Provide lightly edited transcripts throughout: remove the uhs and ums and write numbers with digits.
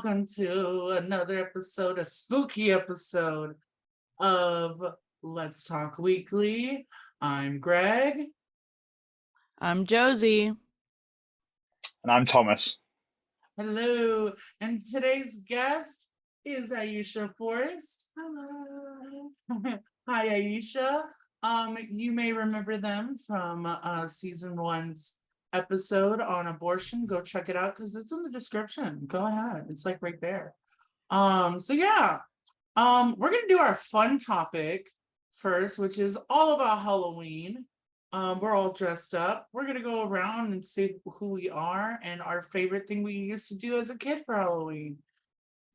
welcome to another episode, a spooky episode of Let's Talk Weekly. I'm Greg. I'm Josie. And I'm Thomas. Hello. And today's guest is Aiesha Forrest. Hello. Hi, Aiesha. You may remember them from season 1's episode on abortion. Go check it out because it's in the description. Go ahead. It's like right there. We're gonna do our fun topic first, which is all about Halloween. We're all dressed up. We're gonna go around and see who we are and our favorite thing we used to do as a kid for Halloween.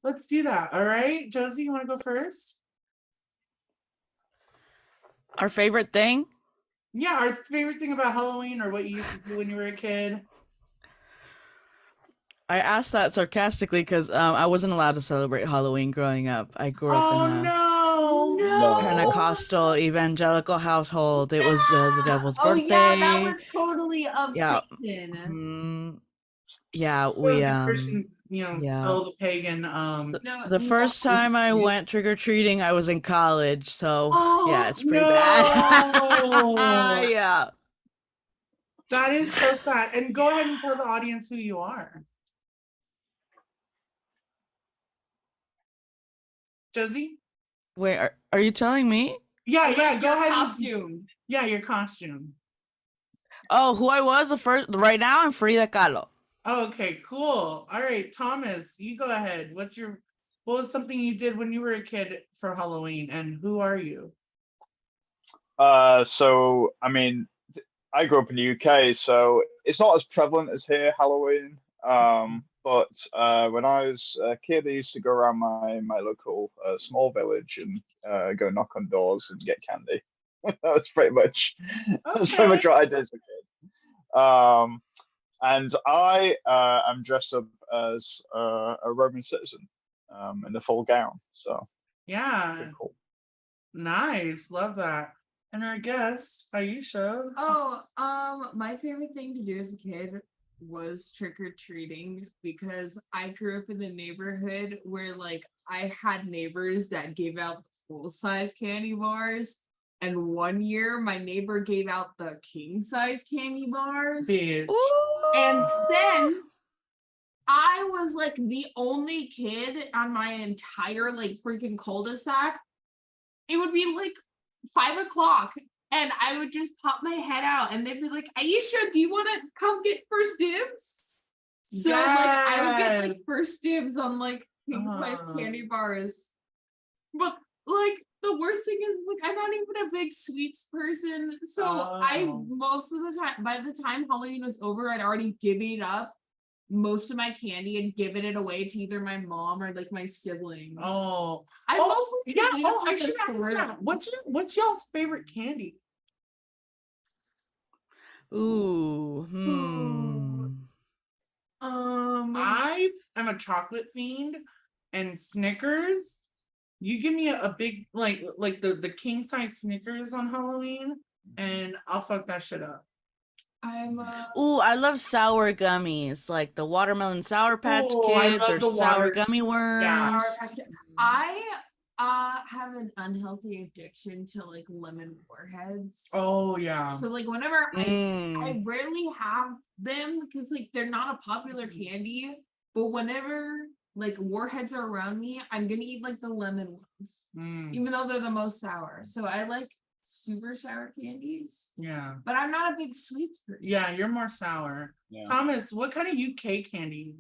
Let's do that. All right, Josie, you want to go first? Our favorite thing? Yeah, our favorite thing about Halloween, or what you used to do when you were a kid. I asked that sarcastically because I wasn't allowed to celebrate Halloween growing up. I grew up in a Pentecostal evangelical household. It was the devil's birthday. Yeah, that was totally of Satan. Yeah, the Christians, still the pagan. The first time I went trick or treating, I was in college, so yeah, it's pretty bad. Yeah, that is so sad. And go ahead and tell the audience who you are, Josie. Wait, are you telling me? Yeah, go ahead. Costume. Yeah, your costume. Oh, who I was the first. Right now, I'm Frida Kahlo. Oh, okay, cool. All right, Thomas, you go ahead. What was something you did when you were a kid for Halloween, and who are you? I grew up in the UK, so it's not as prevalent as here, Halloween. But when I was a kid, I used to go around my local small village and go knock on doors and get candy. That's pretty much what I did as a kid. And I am dressed up as a Roman citizen in the full gown. So yeah, cool. Nice, love that. And our guest, Aiesha. My favorite thing to do as a kid was trick-or-treating because I grew up in a neighborhood where I had neighbors that gave out full-size candy bars. And one year, my neighbor gave out the king-size candy bars. Bitch. And then I was the only kid on my entire freaking cul-de-sac. It would be 5 o'clock, and I would just pop my head out, and they'd be like, "Aiesha, do you want to come get first dibs?" So I would get first dibs on king-size candy bars. But the worst thing is I'm not even a big sweets person, so I most of the time, by the time Halloween was over, I'd already divvied up most of my candy and given it away to either my mom or my siblings. I should ask that. What's y'all's favorite candy? I am a chocolate fiend, and Snickers. You give me a big the king size Snickers on Halloween, and I'll fuck that shit up. I love sour gummies, like the watermelon Sour Patch Kids or sour gummy worms. Yeah. I have an unhealthy addiction to lemon warheads. Oh yeah. So whenever I rarely have them because they're not a popular candy, but whenever warheads are around me, I'm gonna eat the lemon ones, even though they're the most sour. So I like super sour candies. Yeah. But I'm not a big sweets person. Yeah, you're more sour. Yeah. Thomas, what kind of UK candy?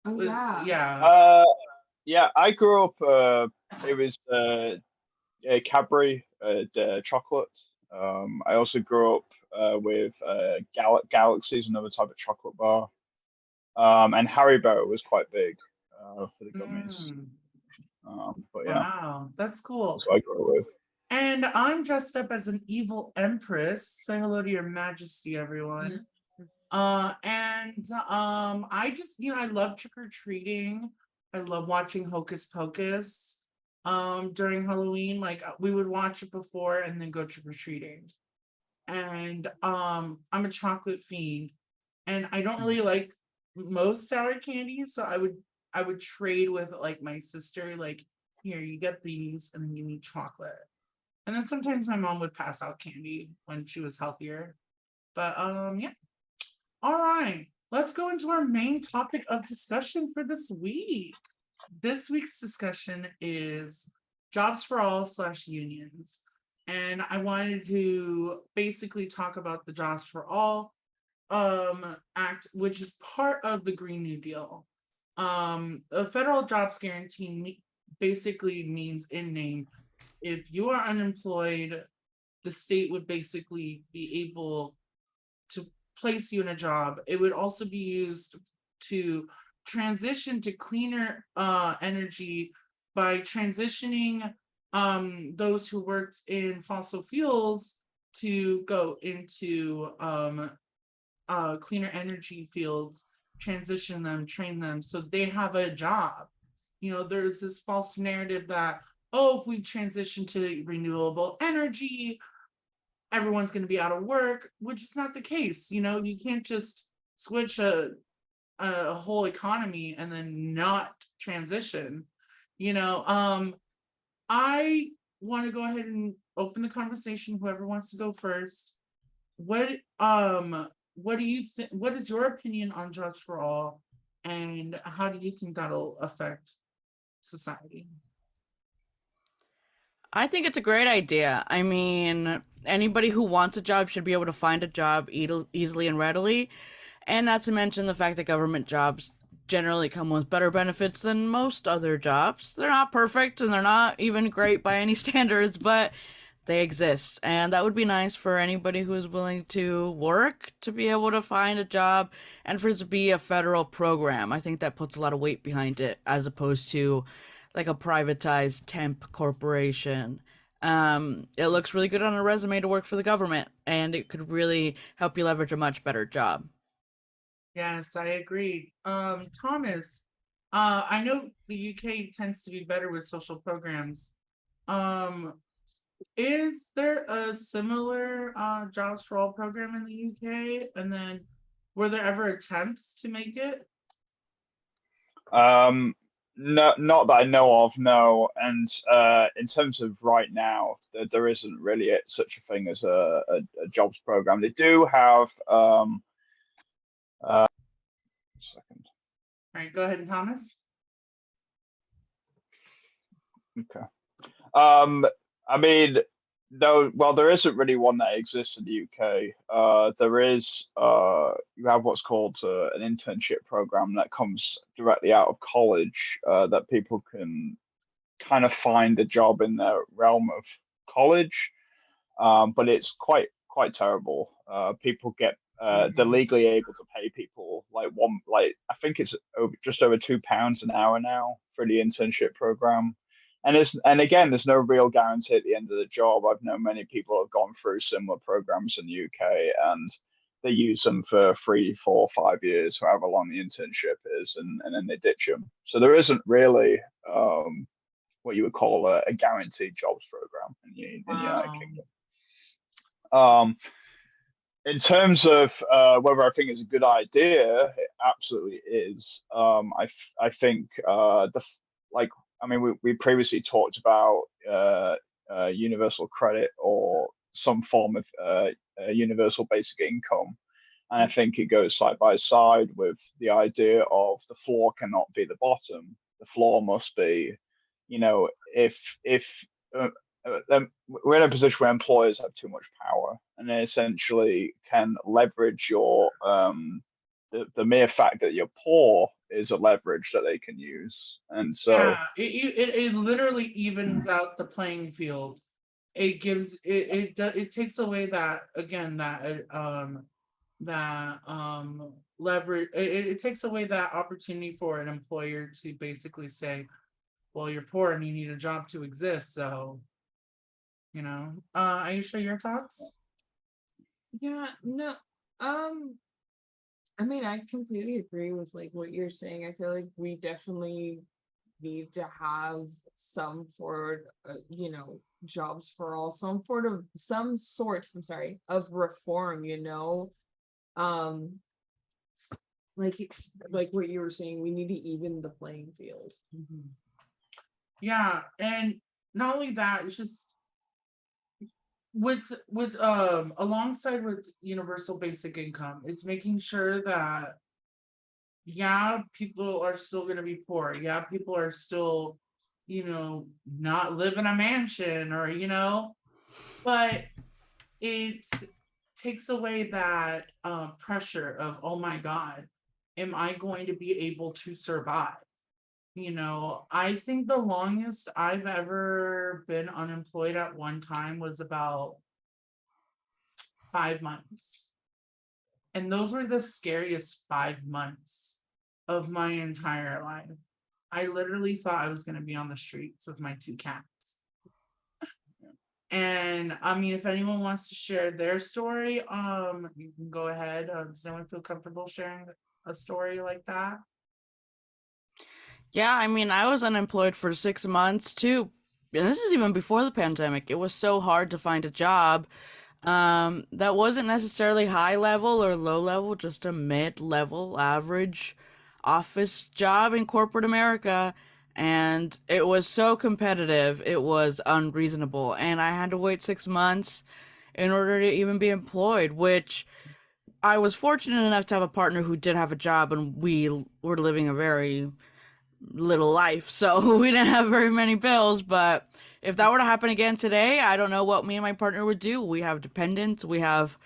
I grew up. It was Cadbury chocolate. I also grew up with Galaxies, another type of chocolate bar. And Haribo was quite big for the gummies. But yeah. Wow, that's cool. That's what I grew up with. And I'm dressed up as an evil empress. Say hello to your majesty, everyone. I just, I love trick-or-treating. I love watching Hocus Pocus during Halloween. We would watch it before and then go trick-or-treating. And I'm a chocolate fiend. And I don't really like most sour candies, so I would I would trade with like my sister, like, here, you get these, and then you need chocolate. And then sometimes my mom would pass out candy when she was healthier. But yeah. All right. Let's go into our main topic of discussion for this week. This week's discussion is jobs for all / unions. And I wanted to basically talk about the jobs for all act, which is part of the Green New Deal. A federal jobs guarantee basically means, in name, if you are unemployed, the state would basically be able to place you in a job. It would also be used to transition to cleaner energy by transitioning those who worked in fossil fuels to go into cleaner energy fields, transition them, train them so they have a job. You know, there's this false narrative that, oh, if we transition to renewable energy, everyone's going to be out of work, which is not the case. You know, you can't just switch a whole economy and then not transition. You know, I want to go ahead and open the conversation. Whoever wants to go first. What do you think? What is your opinion on jobs for all, and how do you think that'll affect society? I think it's a great idea. I mean, anybody who wants a job should be able to find a job easily and readily. And not to mention the fact that government jobs generally come with better benefits than most other jobs. They're not perfect and they're not even great by any standards, but they exist. And that would be nice for anybody who is willing to work to be able to find a job and for it to be a federal program. I think that puts a lot of weight behind it as opposed to like a privatized temp corporation. It looks really good on a resume to work for the government, and it could really help you leverage a much better job. Yes, I agree. Thomas, I know the UK tends to be better with social programs. Um, is there a similar jobs for all program in the UK? And then were there ever attempts to make it? Um, no, not that I know of, no. And in terms of right now, there isn't really such a thing as a jobs program. They do have second. All right, go ahead, Thomas. Okay. Um, I mean, no, well, there isn't really one that exists in the UK. There is, you have what's called an internship program that comes directly out of college, that people can kind of find a job in their realm of college. But it's quite terrible. People get they're Mhm. legally able to pay people like I think it's just over £2 an hour now for the internship program. And again, there's no real guarantee at the end of the job. I've known many people who have gone through similar programs in the UK, and they use them for 3, 4, 5 years, however long the internship is, and then they ditch them. So there isn't really what you would call a guaranteed jobs program in the United Wow. Kingdom. In terms of whether I think it's a good idea, it absolutely is. I think like I mean we previously talked about universal credit or some form of universal basic income, and I think it goes side by side with the idea of the floor cannot be the bottom. The floor must be, if uh, we're in a position where employers have too much power and they essentially can leverage the mere fact that you're poor is a leverage that they can use. And so, Yeah, it literally evens out the playing field. It gives it takes away that, again, that leverage. It takes away that opportunity for an employer to basically say, well, you're poor and you need a job to exist. So, are you sure your thoughts? Yeah, no. Um, I mean, I completely agree with like what you're saying. I feel like we definitely need to have some sort of, jobs for all, some sort, I'm sorry, of reform, Um, like what you were saying, we need to even the playing field. Yeah, and not only that, it's just with alongside with universal basic income, it's making sure that yeah, people are still going to be poor. Yeah, people are still, not live in a mansion or, but it takes away that pressure of, oh my God, am I going to be able to survive? I think the longest I've ever been unemployed at one time was about 5 months. And those were the scariest 5 months of my entire life. I literally thought I was going to be on the streets with my 2 cats. And I mean, if anyone wants to share their story, you can go ahead. Does anyone feel comfortable sharing a story like that? Yeah, I mean, I was unemployed for 6 months too. And this is even before the pandemic. It was so hard to find a job. That wasn't necessarily high level or low level, just a mid level average office job in corporate America. And it was so competitive, it was unreasonable. And I had to wait 6 months in order to even be employed, which I was fortunate enough to have a partner who did have a job, and we were living a very little life, so we didn't have very many bills. But if that were to happen again today, I don't know what me and my partner would do. We have dependents. We have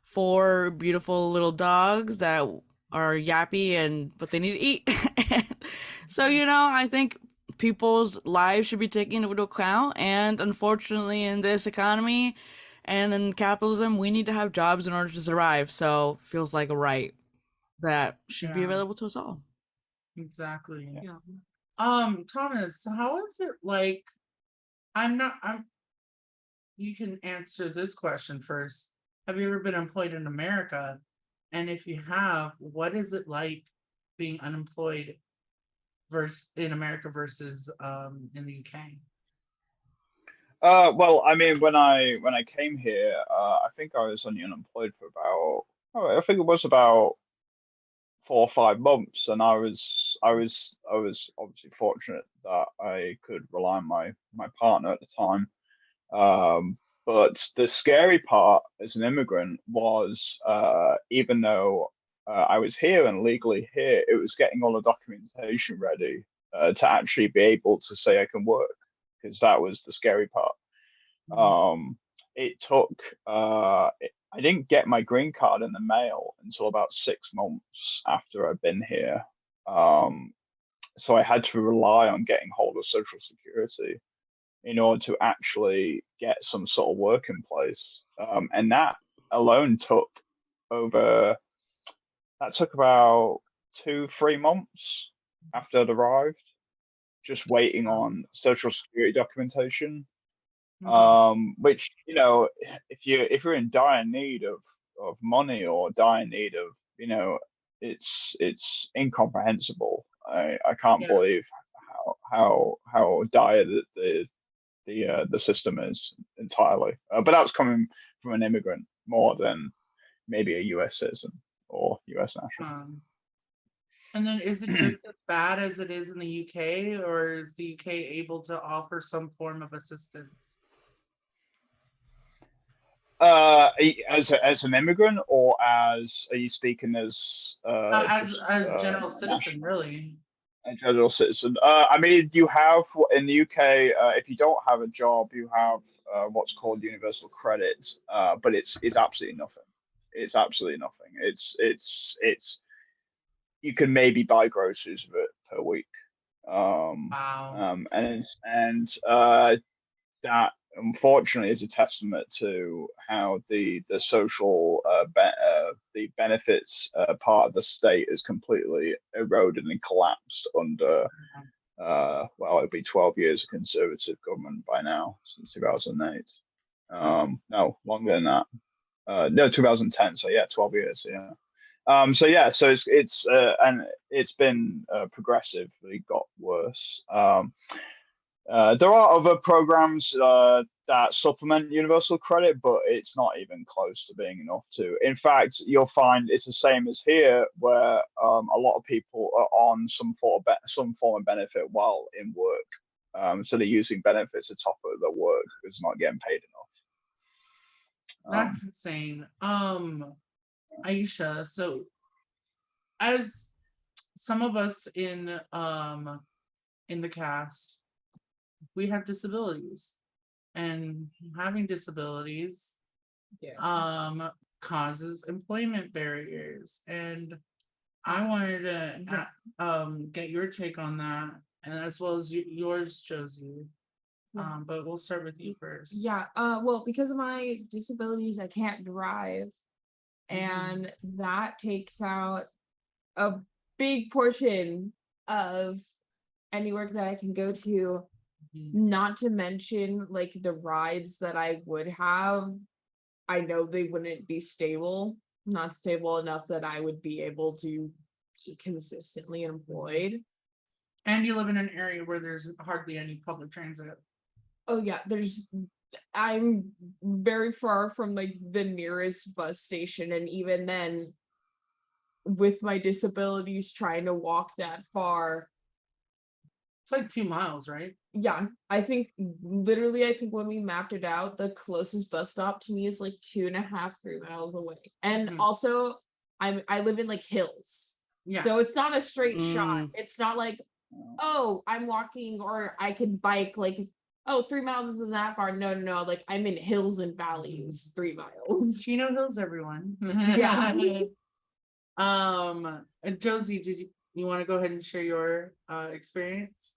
4 beautiful little dogs that are yappy, but they need to eat. So, I think people's lives should be taken into account. And unfortunately, in this economy and in capitalism, we need to have jobs in order to survive. So, feels like a right that should be Yeah. available to us all. Exactly. Yeah. Thomas, how is it like? You can answer this question first. Have you ever been employed in America? And if you have, what is it like being unemployed in America versus in the UK? Well, I mean, when I came here, I think I was only unemployed for about, I think it was about 4 or 5 months, and I was obviously fortunate that I could rely on my partner at the time. But the scary part as an immigrant was, even though I was here and legally here, it was getting all the documentation ready to actually be able to say I can work, because that was the scary part. Um, it took I didn't get my green card in the mail until about 6 months after I'd been here. Um, so I had to rely on getting hold of Social Security in order to actually get some sort of work in place. And alone took over, that took about 2, 3 months after I'd arrived, just waiting on Social Security documentation. Which, if you're in dire need of money or dire need of, it's incomprehensible. I can't Yeah. believe how dire the system is entirely. But that's coming from an immigrant more than maybe a US citizen or US national. And then is it just as bad as it is in the UK, or is the UK able to offer some form of assistance? As an immigrant, or are you speaking as As just a general a citizen, national? really? A general citizen. I mean, you have in the UK, if you don't have a job, you have what's called universal credit, but it's absolutely nothing. It's absolutely nothing. It's you can maybe buy groceries with it per week. Wow. And that unfortunately is a testament to how the social the benefits part of the state is completely eroded and collapsed under well, it'll be 12 years of conservative government by now, since 2008. No, longer than that. No, 2010. So yeah, 12 years. Yeah. So yeah, so and it's been progressively got worse. There are other programs that supplement universal credit, but it's not even close to being enough to. In fact, you'll find it's the same as here, where a lot of people are on some form of benefit while in work. So they're using benefits on top of their work because they're not getting paid enough. That's insane. Aisha, so as some of us in the cast, we have disabilities, and having disabilities Yeah. causes employment barriers, and I wanted to get your take on that, and as well as yours, Josie. Yeah. But we'll start with you first. Yeah. Well, because of my disabilities, I can't drive, and that takes out a big portion of any work that I can go to. Not to mention, like, the rides that I would have, I know they wouldn't be stable, not stable enough that I would be able to be consistently employed. And you live in an area where there's hardly any public transit. Oh yeah, I'm very far from like the nearest bus station, and even then, with my disabilities, trying to walk that far, It's like 2 miles, right? yeah, I think when we mapped it out, the closest bus stop to me is like 2.5, 3 miles away. And Mhm. also I live in like hills. Yeah. So it's not a straight shot. Mm. It's not like, oh, I'm walking or I can bike like, oh, 3 miles isn't that far. No. Like I'm in hills and valleys, 3 miles. Chino Hills, everyone. Yeah. And Josie, did you want to go ahead and share your experience?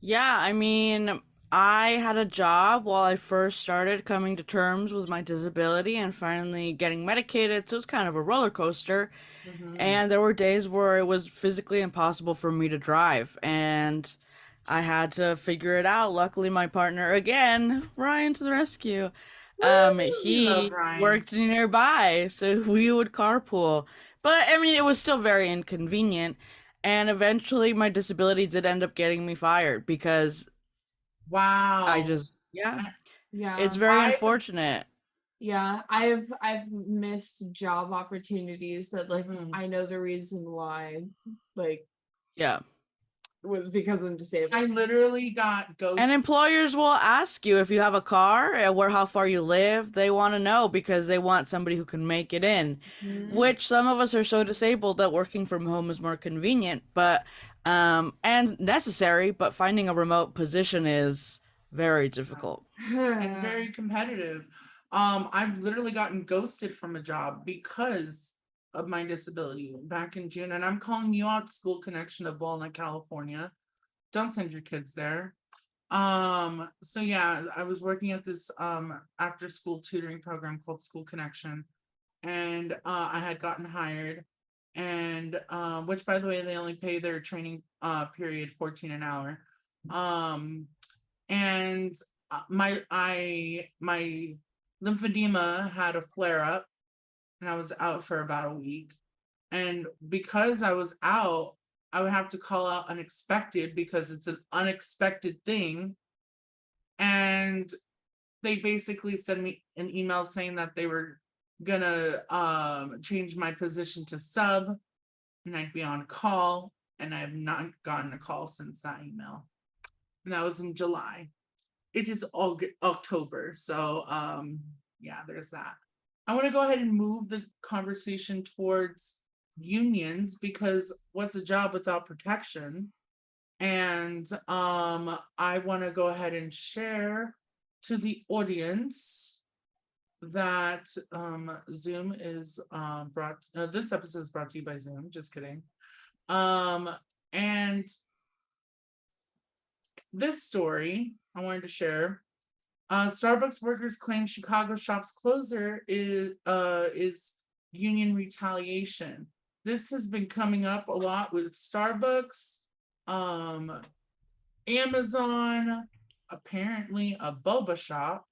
Yeah, I mean, I had a job while I first started coming to terms with my disability and finally getting medicated, so it was kind of a roller coaster. And there were days where it was physically impossible for me to drive, and I had to figure it out. Luckily, my partner, again, Ryan to the rescue, We love he Ryan. worked nearby, so we would carpool. But I mean, it was still very inconvenient. And eventually, my disability did end up getting me fired because Wow. yeah, Yeah. it's very I- unfortunate. Yeah, I've missed job opportunities that like Mhm. I know the reason why, like, Yeah. was because I'm disabled. I literally got ghosted. And employers will ask you if you have a car, how far you live. They want to know because they want somebody who can make it in. Which some of us are so disabled that working from home is more convenient, but and necessary, but finding a remote position is very difficult. And very competitive. I've literally gotten ghosted from a job because of my disability back in June, and I'm calling you out, School Connection of Walnut, California. Don't send your kids there. So yeah, I was working at this after school tutoring program called School Connection, and I had gotten hired, and which, by the way, they only pay their training period $14 an hour. And my lymphedema had a flare up, and I was out for about a week. And because I was out, I would have to call out unexpected because it's an unexpected thing. And they basically sent me an email saying that they were gonna change my position to sub, and I'd be on call, and I have not gotten a call since that email. And that was in July. It is all October, so yeah, there's that. I want to go ahead and move the conversation towards unions, because what's a job without protection? And I want to go ahead and share to the audience that Zoom is this episode is brought to you by Zoom, just kidding. And this story I wanted to share. Starbucks workers claim Chicago shop's closure is union retaliation. This has been coming up a lot with Starbucks, Amazon, apparently a boba shop,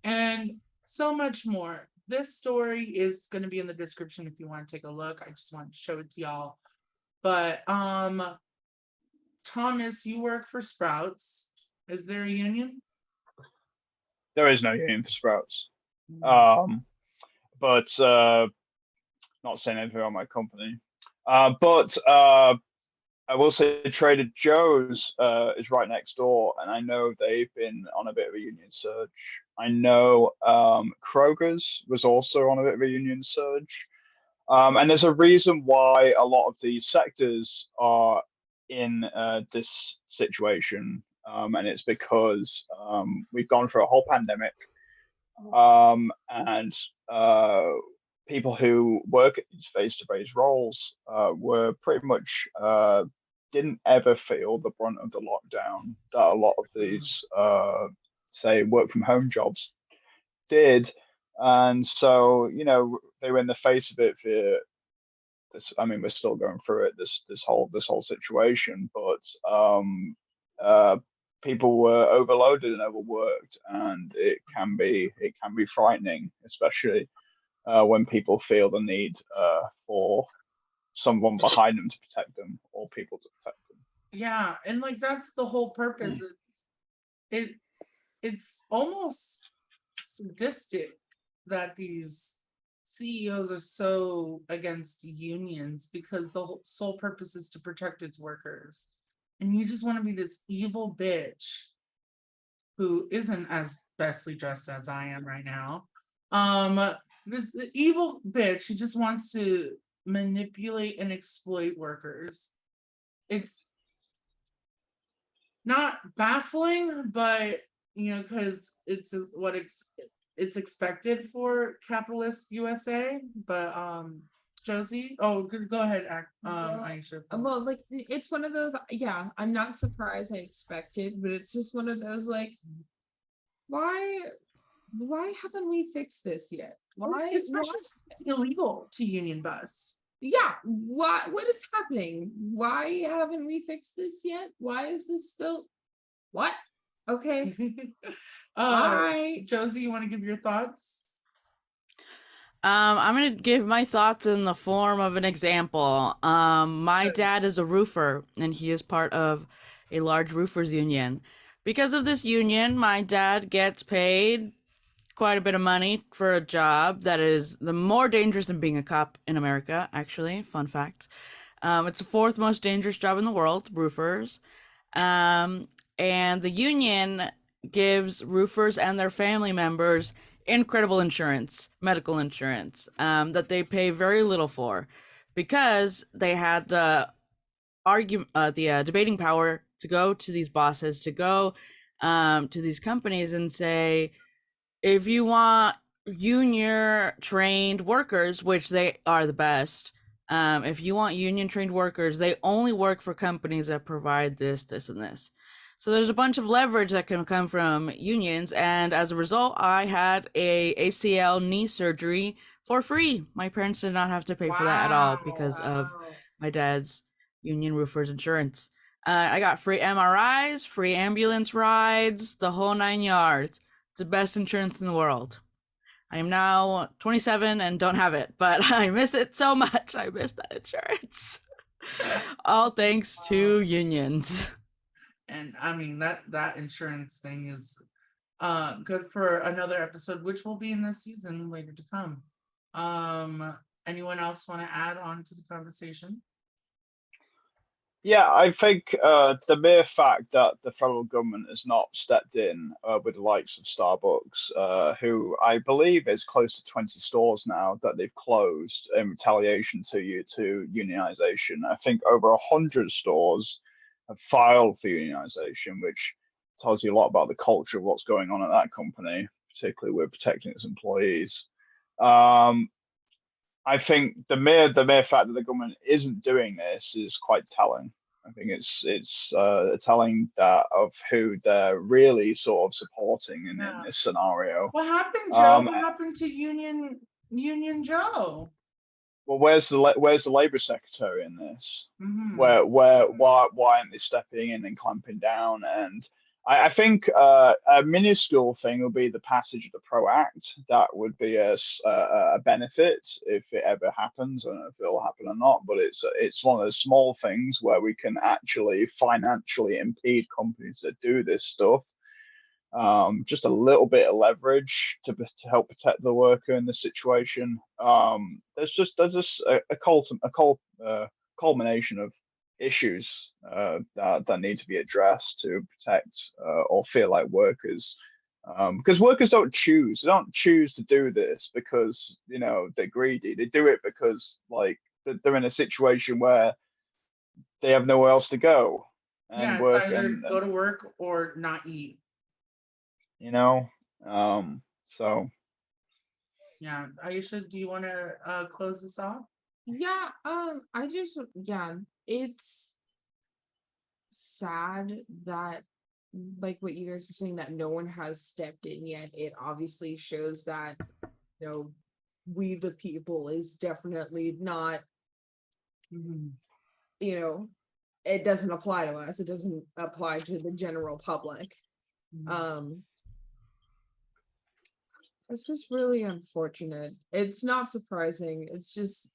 and so much more. This story is going to be in the description if you want to take a look. I just want to show it to y'all. But Thomas, you work for Sprouts. Is there a union? There is no union for Sprouts. Mm. But not saying anything about my company. But I will say Trader Joe's is right next door, and I know they've been on a bit of a union surge. I know Kroger's was also on a bit of a union surge. And there's a reason why a lot of these sectors are in this situation, and it's because we've gone through a whole pandemic, and people who work at these face-to-face roles were pretty much didn't ever feel the brunt of the lockdown that a lot of these say work from home jobs did. And so, they were in the face of it for this. I mean, we're still going through it, this whole situation, but people were overloaded and overworked, and it can be frightening, especially when people feel the need for someone behind them to protect them, or people to protect them. Yeah, and like that's the whole purpose. It it's almost sadistic that these CEOs are so against unions because the whole sole purpose is to protect its workers. And you just want to be this evil bitch who isn't as bestly dressed as I am right now. This the evil bitch who just wants to manipulate and exploit workers. It's not baffling, but because it's expected for capitalist USA. But Josie, go ahead, Well, Aisha. Well, like it's one of those. Yeah, I'm not surprised. I expected, but it's just one of those like, why, why haven't we fixed this yet? Why? It's Why? just illegal to union bust. Yeah. What is happening? Why haven't we fixed this yet? Why is this still? What? Okay. Why? Josie, you want to give your thoughts? I'm gonna give my thoughts in the form of an example. My dad is a roofer, and he is part of a large roofers union. Because of this union, my dad gets paid quite a bit of money for a job that is the more dangerous than being a cop in America, actually. Fun fact. It's the fourth most dangerous job in the world, roofers. Um, and the union gives roofers and their family members incredible insurance, medical insurance, that they pay very little for because they had the debating power to go to these bosses, to go to these companies and say, if you want union trained workers, which they are the best, if you want union trained workers, they only work for companies that provide this, this, and this. So there's a bunch of leverage that can come from unions, and as a result, I had a ACL knee surgery for free. My parents did not have to pay for that at all because of my dad's union roofers insurance. I got free MRIs, free ambulance rides, the whole 9 yards. It's the best insurance in the world. I am now 27 and don't have it, but I miss it so much. I miss that insurance. All thanks to unions. And I mean that insurance thing is good for another episode, which will be in this season later to come. Anyone else want to add on to the conversation? Yeah, I think the mere fact that the federal government has not stepped in with the likes of Starbucks, who I believe is close to 20 stores now that they've closed in retaliation to unionization. I think over 100 stores have filed for unionization, which tells you a lot about the culture of what's going on at that company, particularly with protecting its employees. I think the mere fact that the government isn't doing this is quite telling. I think it's telling that of who they're really sort of supporting in this scenario. What happened, Joe? What happened to Union Joe? Well, where's the Labour Secretary in this? Mhm. Why aren't they stepping in and clamping down? And I think a minuscule thing will be the passage of the Pro Act. That would be a benefit if it ever happens. I don't know if it'll happen or not, but it's one of those small things where we can actually financially impede companies that do this stuff. Just a little bit of leverage to help protect the worker in the situation. There's just culmination of issues that need to be addressed to protect or feel like workers. Because workers don't choose. They don't choose to do this because they're greedy. They do it because like they're in a situation where they have nowhere else to go and Yeah, it's work either and go to work or not eat. you know. So Yeah, Aisha, do you want to close this off? Yeah, it's sad that, like what you guys were saying, that no one has stepped in yet. It obviously shows that, we the people is definitely not, Mhm. it doesn't apply to us. It doesn't apply to the general public. Mhm. It's just really unfortunate. It's not surprising. It's just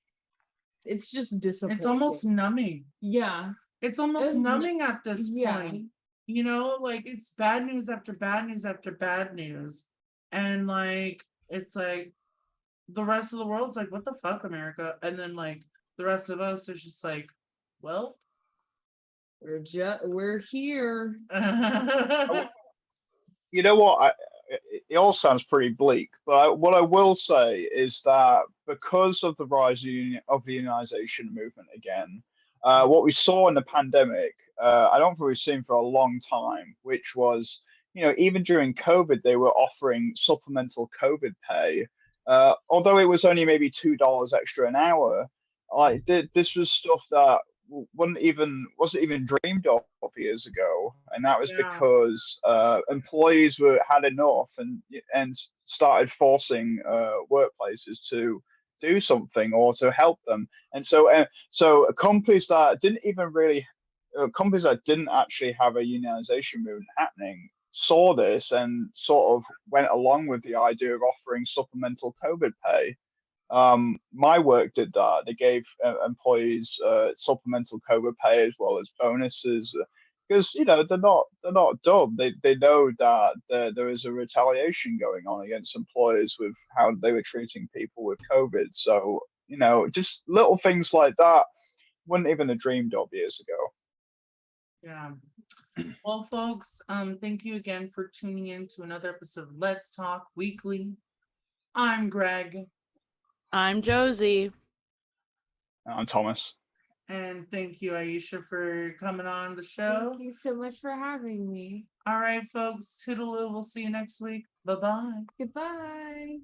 disappointing. It's almost numbing. Yeah. It's almost It's numbing at this yeah. point. Like it's bad news after bad news after bad news. And like it's like the rest of the world's like, what the fuck, America? And then like the rest of us is just like, well, We're here. you know what? It all sounds pretty bleak, but what I will say is that because of the rise of the unionization movement again, what we saw in the pandemic, I don't think we've seen for a long time, which was, even during COVID, they were offering supplemental COVID pay, although it was only maybe $2 extra an hour. This was stuff that wasn't even dreamed of years ago, and that was yeah. because employees had enough and started forcing workplaces to do something or to help them. And so companies that didn't actually have a unionization movement happening saw this and sort of went along with the idea of offering supplemental COVID pay. My work did that. They gave employees supplemental COVID pay as well as bonuses because they're not dumb. They know that there is a retaliation going on against employers with how they were treating people with COVID. So just little things like that wouldn't even have dreamed of years ago. Yeah. Well, folks, thank you again for tuning in to another episode of Let's Talk Weekly. I'm Greg. I'm Josie. I'm Thomas. And thank you, Aisha, for coming on the show. Thank you so much for having me. All right, folks, toodaloo. We'll see you next week. Bye-bye. Goodbye.